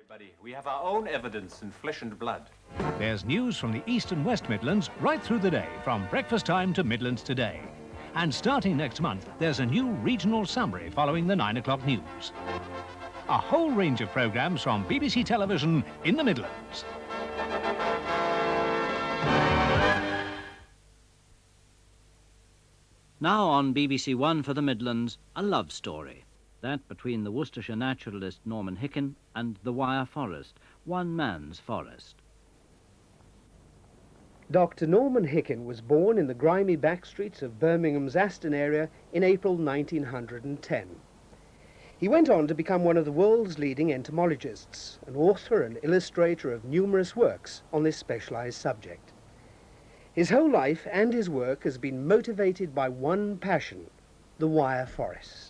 Everybody, we have our own evidence in flesh and blood. There's news from the East and West Midlands right through the day, from breakfast time to Midlands Today. And starting next month, there's a new regional summary following the 9 o'clock news. A whole range of programmes from BBC Television in the Midlands. Now on BBC One for the Midlands, a love story. That between the Worcestershire naturalist Norman Hicken and the Wyre forest, one man's forest. Dr Norman Hicken was born in the grimy back streets of Birmingham's Aston area in April 1910. He went on to become one of the world's leading entomologists, an author and illustrator of numerous works on this specialised subject. His whole life and his work has been motivated by one passion, the Wyre forest.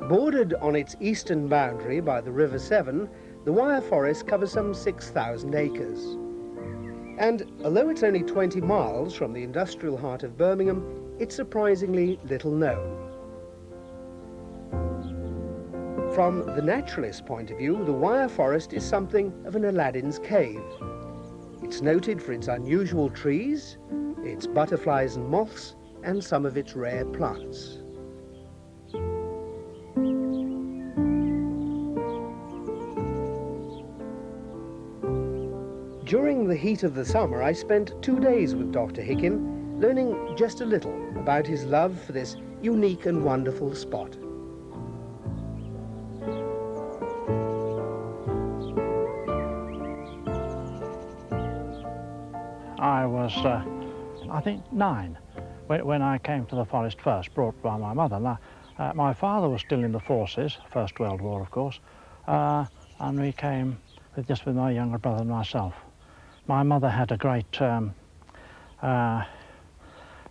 Bordered on its eastern boundary by the River Severn, the Wyre forest covers some 6,000 acres. And although it's only 20 miles from the industrial heart of Birmingham, it's surprisingly little known. From the naturalist's point of view, the Wyre forest is something of an Aladdin's cave. It's noted for its unusual trees, its butterflies and moths, and some of its rare plants. During the heat of the summer, I spent 2 days with Dr. Hicken, learning just a little about his love for this unique and wonderful spot. I was, I think, 9 when I came to the forest first, brought by my mother. Now, my father was still in the forces, First World War, of course, and we came just with my younger brother and myself. My mother had a great,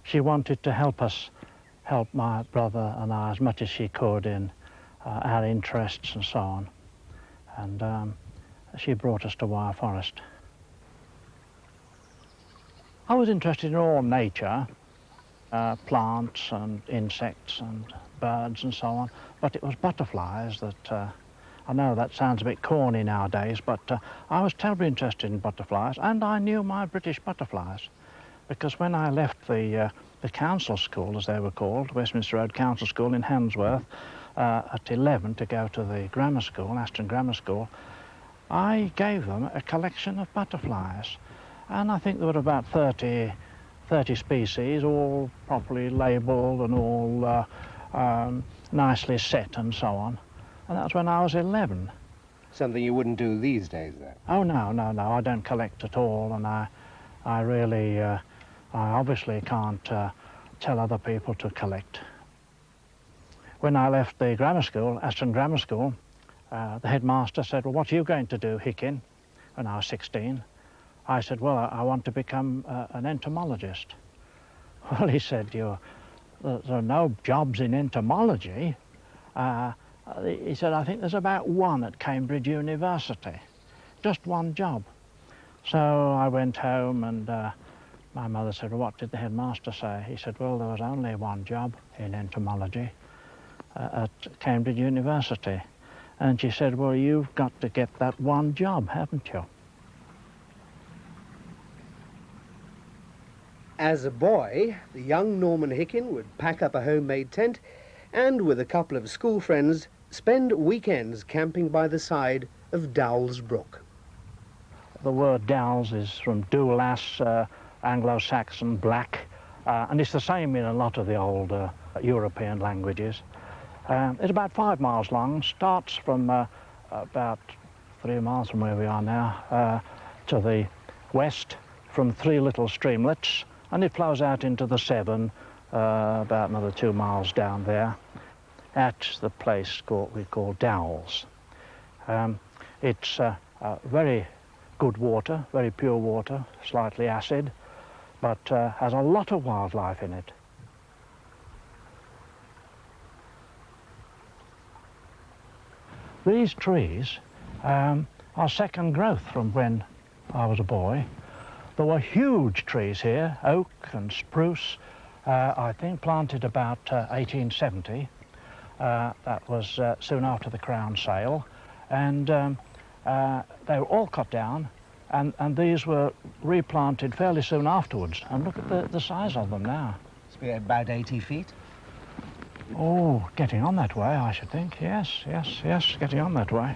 she wanted to help my brother and I as much as she could in our interests and so on. And she brought us to Wyre Forest. I was interested in all nature, plants and insects and birds and so on, but it was butterflies that I know that sounds a bit corny nowadays, but I was terribly interested in butterflies, and I knew my British butterflies, because when I left the council school, as they were called, Westminster Road Council School in Handsworth, at 11 to go to the grammar school, Aston Grammar School, I gave them a collection of butterflies, and I think there were about 30 species, all properly labelled and all nicely set and so on. And that's when I was 11. Something you wouldn't do these days, then? Oh, no, I don't collect at all, and I really, I obviously can't tell other people to collect. When I left the grammar school, Aston Grammar School, the headmaster said, "Well, what are you going to do, Hicken?" When I was 16. I said, "Well, I want to become an entomologist." Well, he said, there are no jobs in entomology. He said, "I think there's about one at Cambridge University, just one job." So I went home and my mother said, "Well, what did the headmaster say?" He said, "Well, there was only one job in entomology at Cambridge University." And she said, well, you've got to get that one job, haven't you? As a boy, the young Norman Hicken would pack up a homemade tent and, with a couple of school friends, spend weekends camping by the side of Dowell's Brook. The word Dowells is from Doulas, Anglo-Saxon, black, and it's the same in a lot of the old European languages. It's about 5 miles long, starts from about 3 miles from where we are now to the west from 3 little streamlets, and it flows out into the Severn about another 2 miles down there at the place we call Dowells. It's very good water, very pure water, slightly acid, but has a lot of wildlife in it. These trees are second growth from when I was a boy. There were huge trees here, oak and spruce, I think planted about 1870. That was soon after the Crown sale, and they were all cut down, and these were replanted fairly soon afterwards. And look at the size of them now. It's about 80 feet. Oh, getting on that way, I should think. Yes, getting on that way.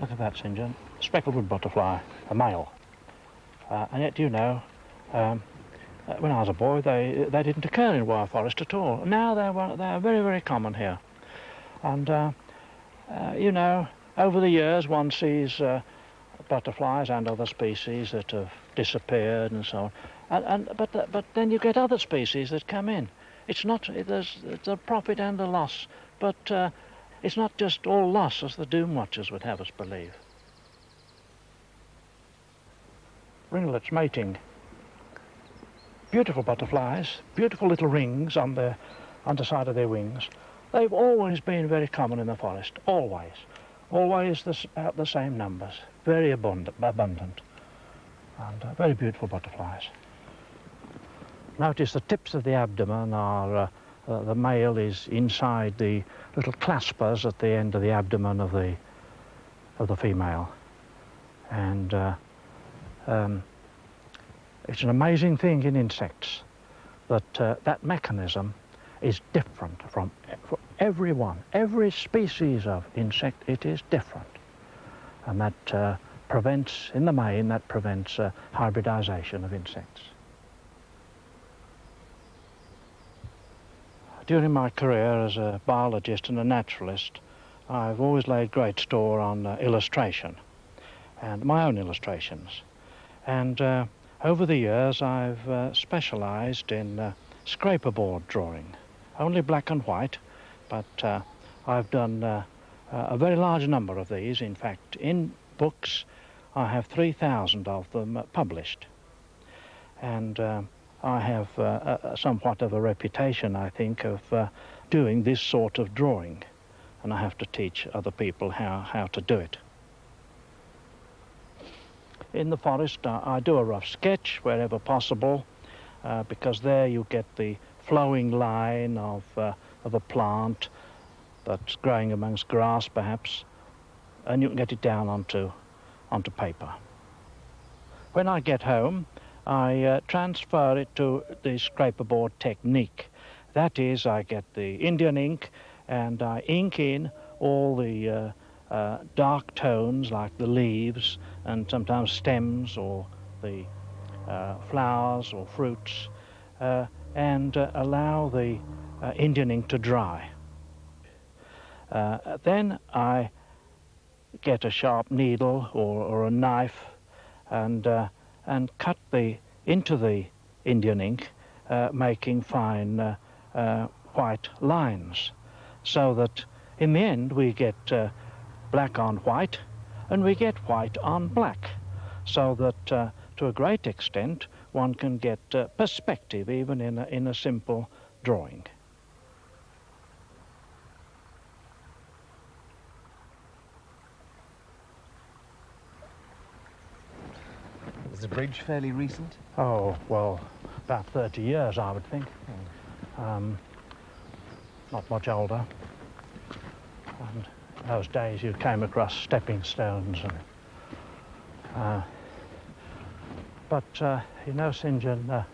Look at that, St. John. Speckled wood butterfly, a male. And yet, you know, when I was a boy, they didn't occur in Wyre Forest at all. Now they're very, very common here. And, you know, over the years, one sees butterflies and other species that have disappeared and so on. But then you get other species that come in. It's a profit and a loss, but it's not just all loss, as the doom watchers would have us believe. Ringlets mating. Beautiful butterflies, beautiful little rings on the underside of their wings. They've always been very common in the forest, always. Always about the same numbers, very abundant, and very beautiful butterflies. Notice the tips of the abdomen are, the male is inside the little claspers at the end of the abdomen of the female. And it's an amazing thing in insects that that mechanism is different from every species of insect. It is different, and that prevents, in the main, that prevents hybridization of insects. During my career as a biologist and a naturalist, I've always laid great store on illustration, and my own illustrations. And over the years, I've specialized in scraper-board drawing. Only black and white, but I've done a very large number of these. In fact, in books, I have 3,000 of them published. And I have somewhat of a reputation, I think, of doing this sort of drawing. And I have to teach other people how to do it. In the forest, I do a rough sketch wherever possible, because there you get the flowing line of a plant that's growing amongst grass, perhaps, and you can get it down onto paper. When I get home, I transfer it to the scraper-board technique. That is, I get the Indian ink and I ink in all the dark tones like the leaves and sometimes stems or the flowers or fruits, and allow the Indian ink to dry. Then I get a sharp needle or a knife and cut into the Indian ink, making fine white lines, so that in the end we get black on white and we get white on black, so that to a great extent one can get perspective even in a simple drawing. Was the bridge fairly recent? Oh, well, about 30 years, I would think. Not much older. And in those days you came across stepping stones. But you know, St. John,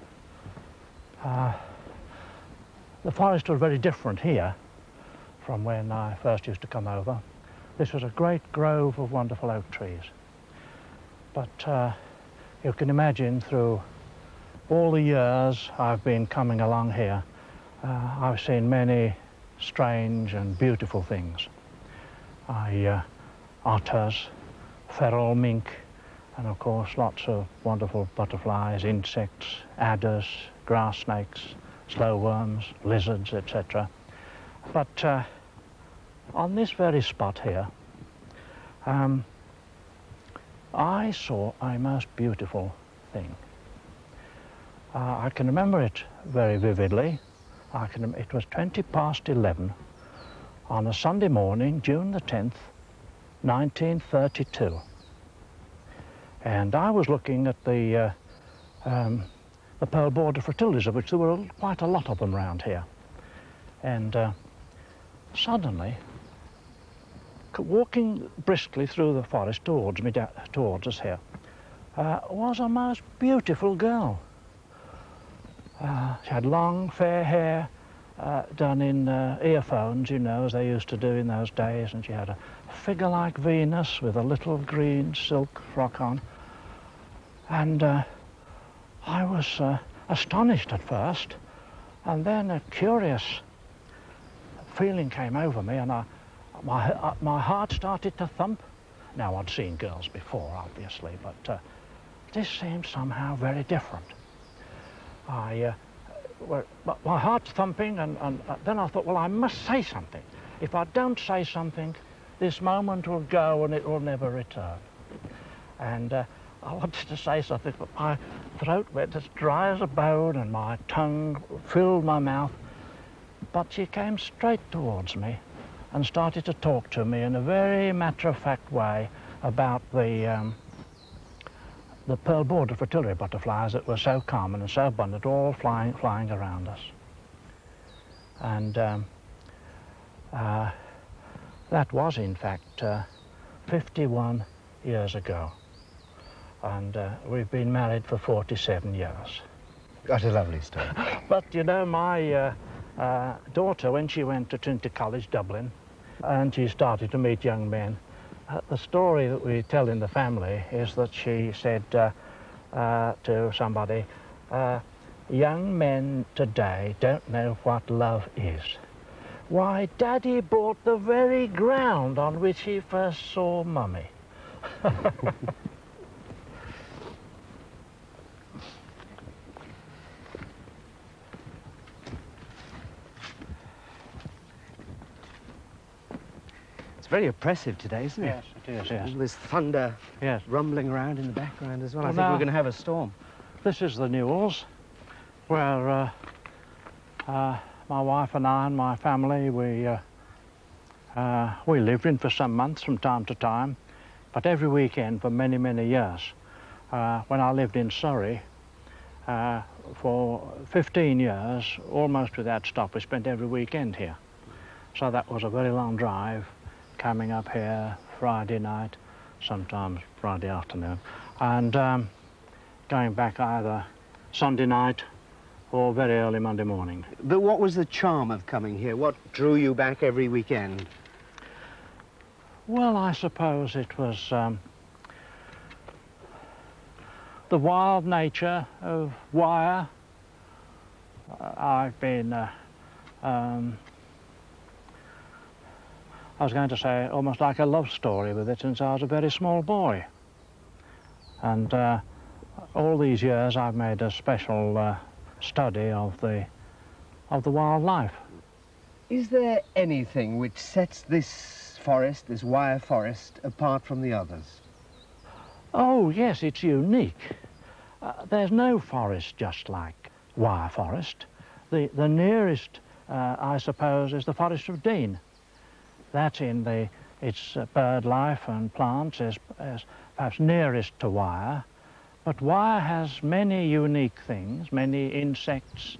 the forest was very different here from when I first used to come over. This was a great grove of wonderful oak trees. But you can imagine through all the years I've been coming along here, I've seen many strange and beautiful things. Otters, feral mink, and of course lots of wonderful butterflies, insects, adders, grass snakes, slowworms, lizards, etc. But on this very spot here, I saw a most beautiful thing. I can remember it very vividly. It was 11:20 on a Sunday morning, June the 10th, 1932. And I was looking at the pearl border fritillaries, of which there were quite a lot of them around here. And suddenly, walking briskly through the forest towards me, towards us here, was a most beautiful girl. She had long, fair hair, done in earphones, you know, as they used to do in those days, and she had a figure like Venus with a little green silk frock on. And I was astonished at first, and then a curious feeling came over me, and my heart started to thump. Now, I'd seen girls before, obviously, but this seemed somehow very different. My heart's thumping, and then I thought, well, I must say something. If I don't say something, this moment will go and it will never return. And I wanted to say something, but my throat went as dry as a bone and my tongue filled my mouth. But she came straight towards me and started to talk to me in a very matter-of-fact way about the pearl border fritillary butterflies that were so common and so abundant, all flying around us. And that was, in fact, 51 years ago. And we've been married for 47 years. What a lovely story. But, you know, my daughter, when she went to Trinity College, Dublin, and she started to meet young men, the story that we tell in the family is that she said to somebody, young men today don't know what love is. Why, Daddy bought the very ground on which he first saw Mummy. It's very oppressive today, isn't it? Yes, it is, yes. All this thunder rumbling around in the background as well. I think we're going to have a storm. This is the Newells, where my wife and I and my family, we lived in for some months from time to time, but every weekend for many, many years. When I lived in Surrey, for 15 years, almost without stop, we spent every weekend here. So that was a very long drive, coming up here Friday night, sometimes Friday afternoon, and going back either Sunday night or very early Monday morning. But what was the charm of coming here? What drew you back every weekend? Well, I suppose it was the wild nature of Wyre. I've been I was going to say almost like a love story with it since I was a very small boy. And all these years I've made a special study of the wildlife. Is there anything which sets this forest, this Wyre forest, apart from the others? Oh yes, it's unique. There's no forest just like Wyre forest. The nearest, I suppose, is the Forest of Dean. That's in its bird life and plants is perhaps nearest to Wyre, But Wyre has many unique things, many insects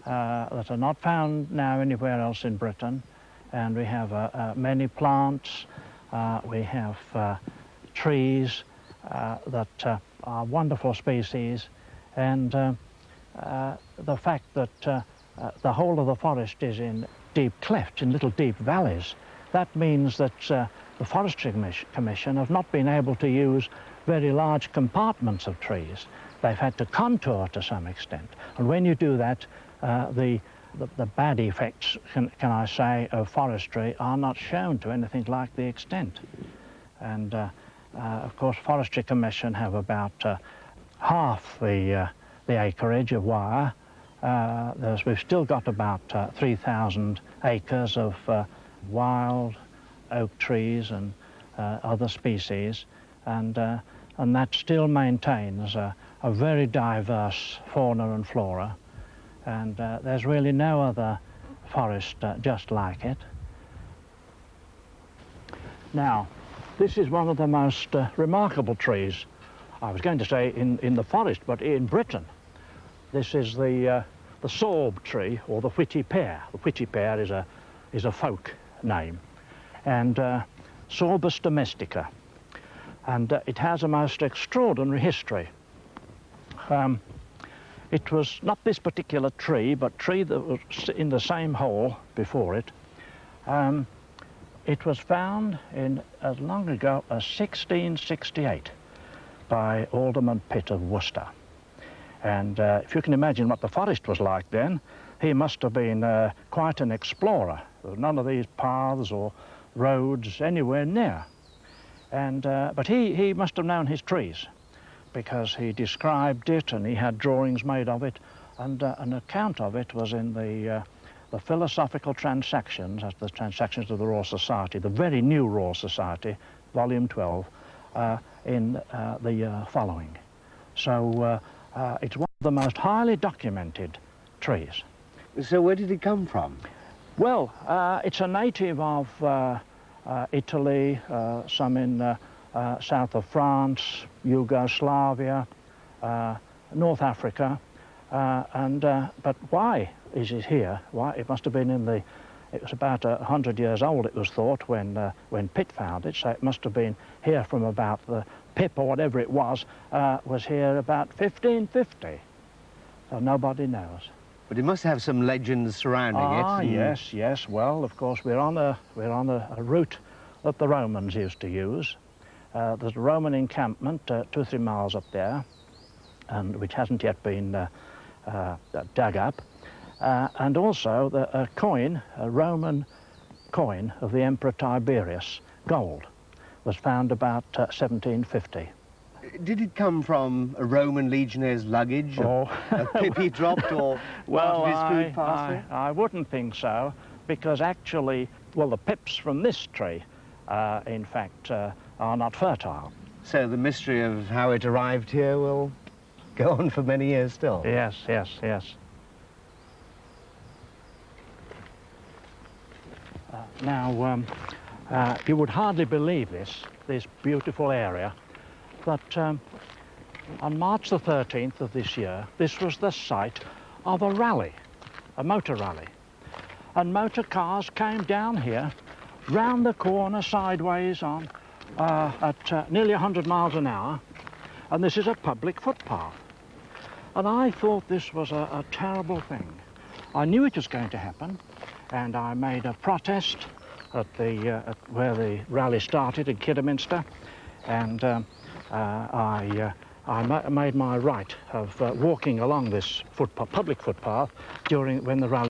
that are not found now anywhere else in Britain. And we have many plants, we have trees that are wonderful species, and the fact that the whole of the forest is in deep clefts, in little deep valleys, that means that the Forestry Commission have not been able to use very large compartments of trees. They've had to contour to some extent, and when you do that, the bad effects, can I say, of forestry are not shown to anything like the extent. And of course, Forestry Commission have about half the acreage of Wyre. We've still got about 3,000 acres of wild oak trees and other species, and that still maintains a very diverse fauna and flora, and there's really no other forest just like it. Now, this is one of the most remarkable trees, I was going to say in the forest, but in Britain. This is the sorb tree, or the witty pear. The witty pear is a folk name, and Sorbus domestica, and it has a most extraordinary history. It was not this particular tree, but tree that was in the same hole before it. It was found in as long ago as 1668 by Alderman Pitt of Worcester. And if you can imagine what the forest was like then, he must have been quite an explorer. There were none of these paths or roads anywhere near. And, but he must have known his trees, because he described it and he had drawings made of it, and an account of it was in the Philosophical Transactions, that's the Transactions of the Royal Society, the very new Royal Society, volume 12, in the year following. So it's one of the most highly documented trees. So where did it come from? Well, it's a native of Italy, some in south of France, Yugoslavia, North Africa, but why is it here? Why? It must have been it was about 100 years old, it was thought, when Pitt found it, so it must have been here from about the Pip or whatever it was here about 1550. So nobody knows. But it must have some legends surrounding it. Ah, yes. Well, of course, we're on a route that the Romans used to use. There's a Roman encampment 2 or 3 miles up there, and which hasn't yet been dug up. And also a coin, a Roman coin of the Emperor Tiberius, gold, was found about 1750. Did it come from a Roman legionnaire's luggage? Oh. A pip he dropped, or well, part of his food parcel? I wouldn't think so, because actually, well, the pips from this tree, in fact, are not fertile. So the mystery of how it arrived here will go on for many years still? Yes. Now, you would hardly believe this beautiful area, but on March the 13th of this year, this was the site of a rally, a motor rally. And motor cars came down here, round the corner, sideways on, at nearly 100 miles an hour, and this is a public footpath. And I thought this was a terrible thing. I knew it was going to happen, and I made a protest at where the rally started in Kidderminster, and I made my right of walking along this public footpath when the rally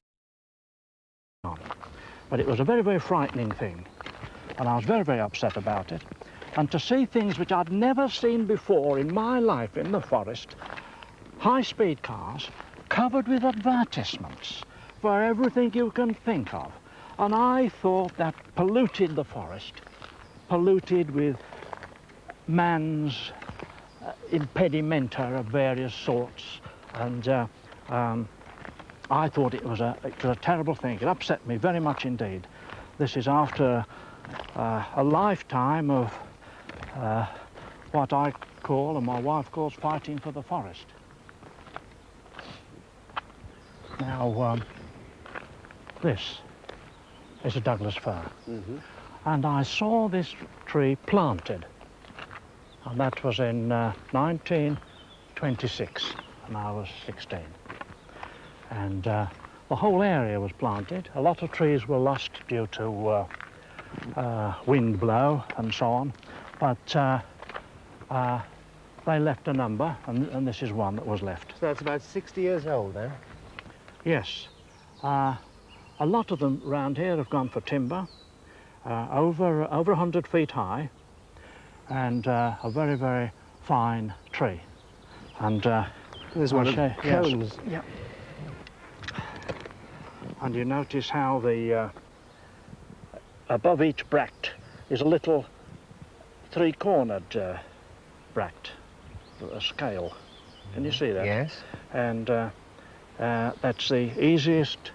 was on. But it was a very, very frightening thing, and I was very, very upset about it. And to see things which I'd never seen before in my life in the forest, high-speed cars covered with advertisements for everything you can think of. And I thought that polluted the forest, polluted with man's impedimenta of various sorts, and I thought it was a terrible thing. It upset me very much indeed. This is after a lifetime of what I call, and my wife calls, fighting for the forest. Now, this is a Douglas fir. And I saw this tree planted, and that was in 1926, and I was 16. And the whole area was planted. A lot of trees were lost due to wind blow and so on, but they left a number, and this is one that was left. So that's about 60 years old there. Yes. A lot of them round here have gone for timber, over 100 feet high, and a very, very fine tree. And there's one of the cones. Yes. Yep. And you notice how the above each bract is a little three-cornered bract, a scale. Can you see that? Yes. And that's the easiest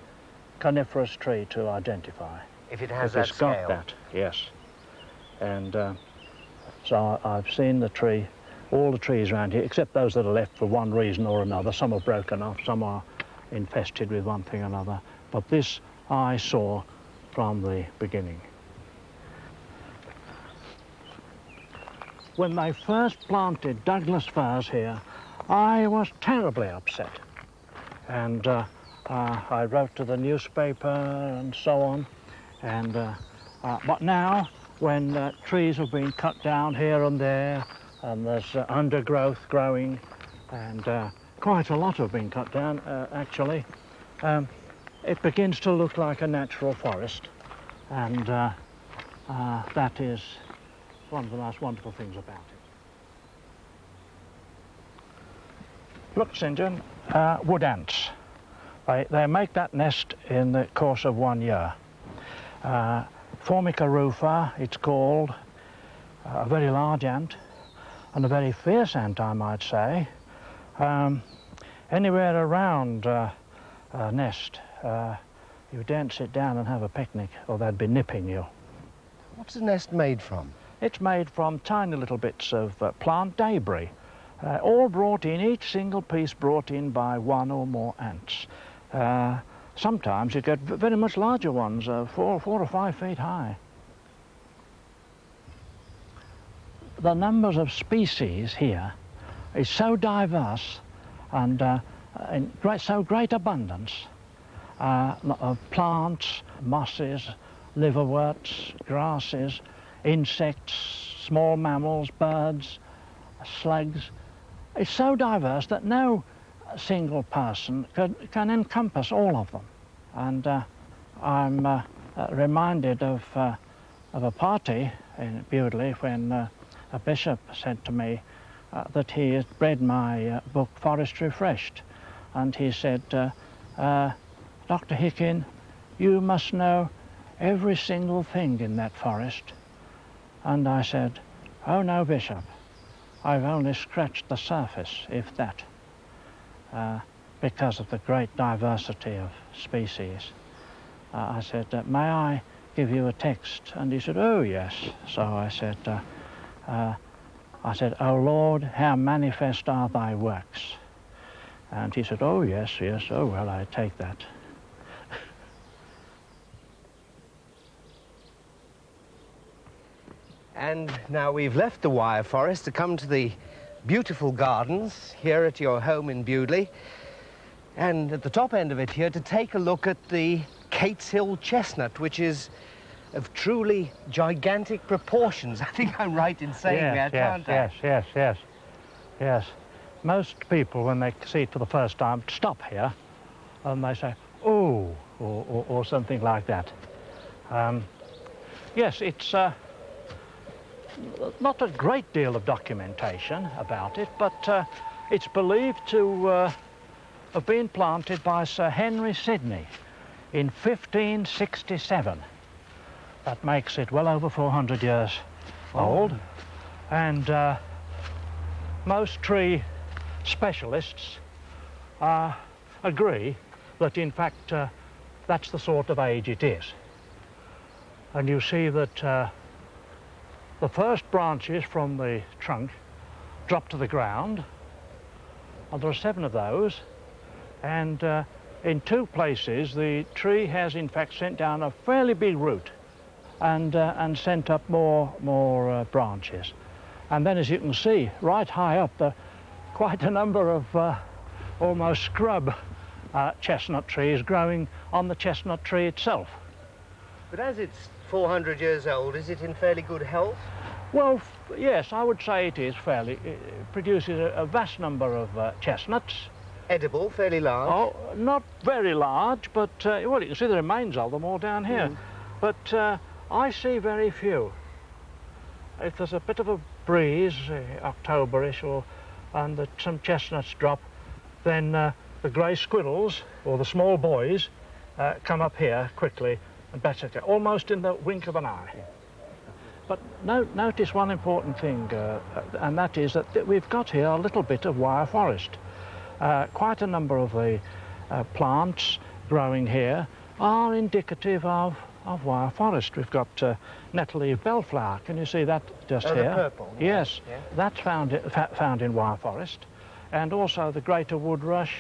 coniferous tree to identify. If it has It's that scale. got that, yes. And so I've seen the tree, all the trees around here, except those that are left for one reason or another. Some are broken off, some are infested with one thing or another. But this I saw from the beginning. When they first planted Douglas firs here, I was terribly upset. And I wrote to the newspaper and so on. And but now, when trees have been cut down here and there, and there's undergrowth growing, and quite a lot have been cut down, actually, it begins to look like a natural forest, and that is one of the most wonderful things about it. Look, St. John, wood ants. They make that nest in the course of 1 year. Formica rufa, it's called, a very large ant, and a very fierce ant, I might say. Anywhere around a nest, you daren't sit down and have a picnic, or they'd be nipping you. What's the nest made from? It's made from tiny little bits of plant debris, all brought in, each single piece brought in by one or more ants. Sometimes you get very much larger ones, 4 or 5 feet high. The numbers of species here is so diverse and in so great abundance of plants, mosses, liverworts, grasses, insects, small mammals, birds, slugs. It's so diverse that no single person can encompass all of them. And I'm reminded of a party in Bewdley when a bishop said to me that he had read my book Forest Refreshed, and he said, Dr. Hicken, you must know every single thing in that forest. And I said, oh no, Bishop, I've only scratched the surface, if that, because of the great diversity of species. I said, may I give you a text? And he said, oh yes. So I said, oh Lord, how manifest are thy works? And he said, oh yes, yes, oh well, I take that. And now we've left the Wyre forest to come to the beautiful gardens here at your home in Bewdley, and at the top end of it here to take a look at the Cates Hill chestnut, which is of truly gigantic proportions. I think I'm right in saying that, can't I? Yes. Most people, when they see it for the first time, stop here and they say, oh, or something like that. Yes, it's not a great deal of documentation about it, but it's believed to have been planted by Sir Henry Sidney in 1567. That makes it well over 400 years old. And most tree specialists agree that, in fact, that's the sort of age it is. And you see that the first branches from the trunk drop to the ground, and there are 7 of those, and in 2 places the tree has in fact sent down a fairly big root and sent up more branches. And then, as you can see, right high up, there are quite a number of almost scrub chestnut trees growing on the chestnut tree itself. But as it's 400 years old, is it in fairly good health? Well, yes, I would say it is fairly. It produces a vast number of chestnuts. Edible, fairly large? Oh, not very large, but, well, you can see the remains of them all down here. But I see very few. If there's a bit of a breeze, Octoberish, and some chestnuts drop, then the grey squirrels, or the small boys, come up here quickly and better, almost in the wink of an eye. But notice one important thing, and that is that we've got here a little bit of wire forest. Quite a number of the plants growing here are indicative of wire forest. We've got nettle-leaf bellflower. Can you see that just here? The purple. Yes, yeah. That's found in wire forest, and also the greater wood rush.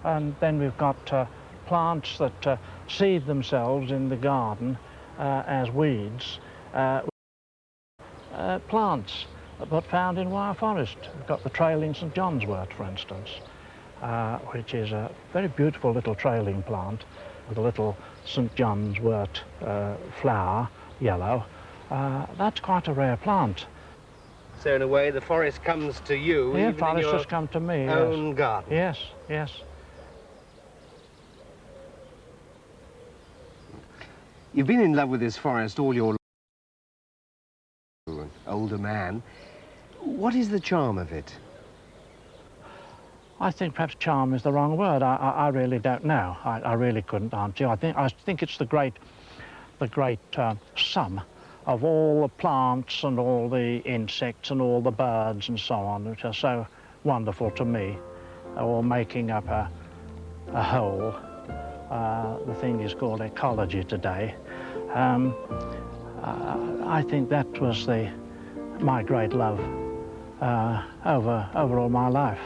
And then we've got plants that seed themselves in the garden as weeds. Plants, but found in wire forest. We've got the trailing St John's wort, for instance, which is a very beautiful little trailing plant with a little St John's wort flower, yellow. That's quite a rare plant. So in a way the forest comes to you, Yeah, even forest in your has come to me, own yes. garden. Yes, yes. You've been in love with this forest all your life, an older man. What is the charm of it? I think perhaps charm is the wrong word. I really don't know. I really couldn't answer you. I think it's the great sum of all the plants and all the insects and all the birds and so on, which are so wonderful to me, all making up a whole. The thing is called ecology today. I think that was my great love over all my life.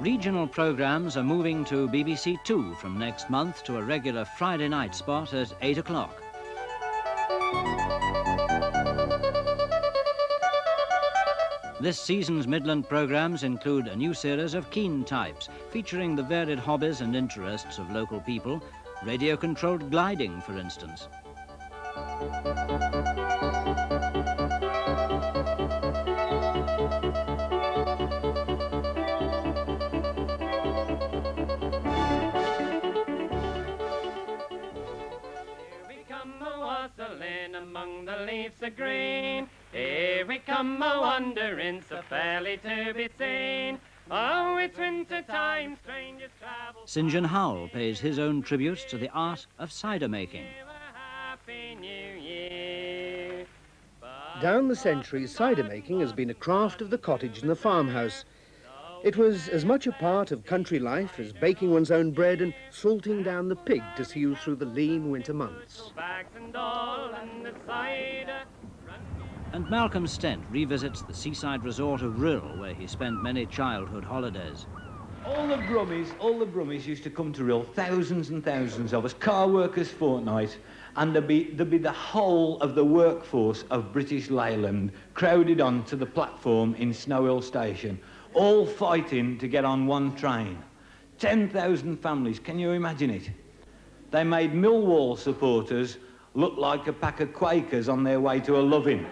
Regional programmes are moving to BBC Two from next month to a regular Friday night spot at 8 o'clock. This season's Midland programmes include a new series of keen types, featuring the varied hobbies and interests of local people, radio-controlled gliding, for instance. Among the leaves of green, here we come a-wandering, so fairly to be seen. Oh, it's winter time, strangers travel. St John Howell pays his own tribute to the art of cider making. Happy New Year. Down the centuries, cider making has been a craft of the cottage and the farmhouse. It was as much a part of country life as baking one's own bread and salting down the pig to see you through the lean winter months. And Malcolm Stent revisits the seaside resort of Rhyl, where he spent many childhood holidays. All the Brummies used to come to Rhyl, thousands and thousands of us, car workers fortnight, and there'd be the whole of the workforce of British Leyland crowded onto the platform in Snow Hill Station, all fighting to get on one train. 10,000 families, can you imagine it? They made Millwall supporters looked like a pack of Quakers on their way to a loving.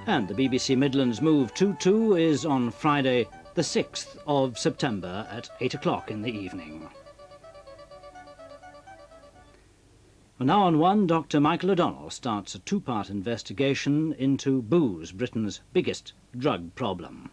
And the BBC Midlands Move 2-2 is on Friday, the 6th of September at 8 o'clock in the evening. Well, now on One, Dr Michael O'Donnell starts a two-part investigation into booze, Britain's biggest drug problem.